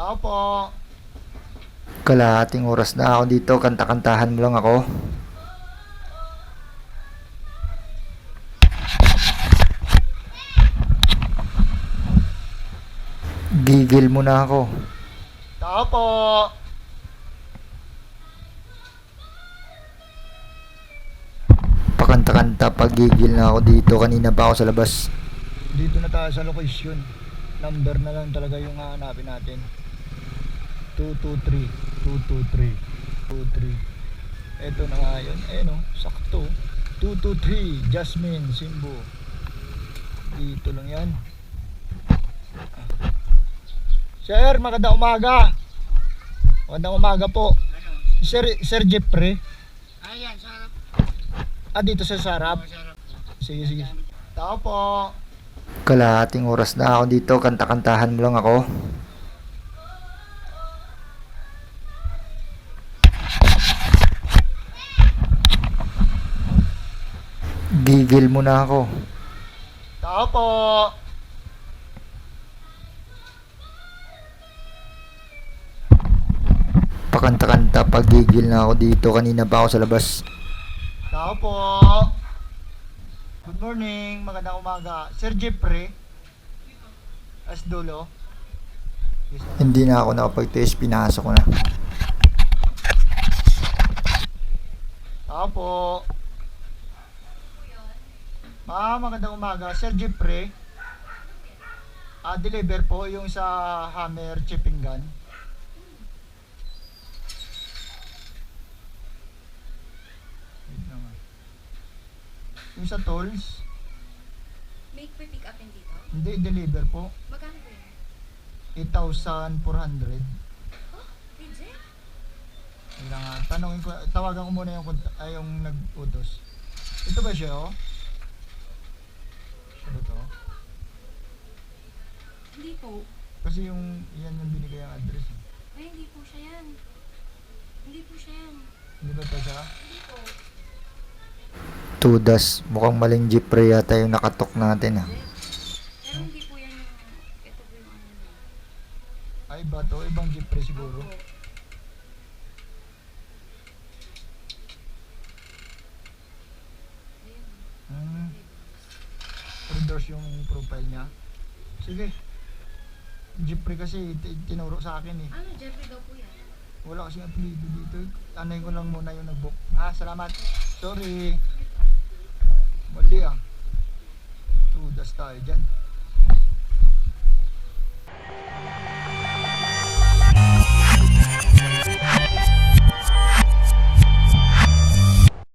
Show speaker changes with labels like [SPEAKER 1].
[SPEAKER 1] Tao po.
[SPEAKER 2] Kalahating oras na ako dito, kanta-kantahan mo lang ako. Gigil mo na ako.
[SPEAKER 1] Tao po.
[SPEAKER 2] Pakanta-kanta, pagigil na ako dito. Kanina pa ako sa labas.
[SPEAKER 1] Dito na tayo sa location. Number na lang talaga yung hahanapin natin. 223. 223. 23. Ito na nga yun. Ayun o, sakto. 223. Jasmine Simbo. Dito lang yan. Sir, magandang umaga. Magandang umaga po. Sir Jeffrey.
[SPEAKER 3] Ayan, sarap.
[SPEAKER 1] Dito sa Sarap.
[SPEAKER 3] Sarap.
[SPEAKER 1] Sige, sige. Tao po.
[SPEAKER 2] Kalahating oras na ako dito, kanta-kantahan mo lang ako. Gigil mo na ako.
[SPEAKER 1] Tao po.
[SPEAKER 2] Pakanta-kanta, pagigil na ako dito. Kanina pa ako sa labas.
[SPEAKER 1] Tao po. Good morning, magandang umaga. Sir Jeffrey. As dulo. Yes, ma'am.
[SPEAKER 2] Hindi na ako nakapag-test, pinasok ko na.
[SPEAKER 1] Tao po. Magandang umaga. Sir Jeffrey. Deliver po yung sa Hammer Chipping Gun. Wait lang ah. Yung sa tools.
[SPEAKER 4] May pick up din dito?
[SPEAKER 1] Hindi, deliver po.
[SPEAKER 4] Magkano po yun?
[SPEAKER 1] 8,400.
[SPEAKER 4] Oh, PJ?
[SPEAKER 1] Wala nga. Tanongin ko, tawagan ko muna yung nag-utos. Ito ba siya oh? Siya ba to?
[SPEAKER 4] Hindi po.
[SPEAKER 1] Kasi yan yung binigay ang address. Eh.
[SPEAKER 4] Ay, hindi po siya yan. Hindi po siya yan.
[SPEAKER 1] Hindi ba ito siya?
[SPEAKER 4] Hindi po.
[SPEAKER 2] Tudas, mukhang maling Jeffrey yata yung nakatok natin.
[SPEAKER 4] Pero hindi po yan yung... Ito po yung ano niya.
[SPEAKER 1] Ay ba to? Ibang Jeffrey siguro.
[SPEAKER 4] Opo. Ayun.
[SPEAKER 1] Hmm. Endorse yung profile niya. Sige. Jeffrey kasi tinuro sa akin eh.
[SPEAKER 4] Ano, Jeffrey daw po yan.
[SPEAKER 1] Wala kasing apelido dito. Anay ko lang muna yung nag-book. Salamat. Sorry. Mali ah. Tudas tayo dyan.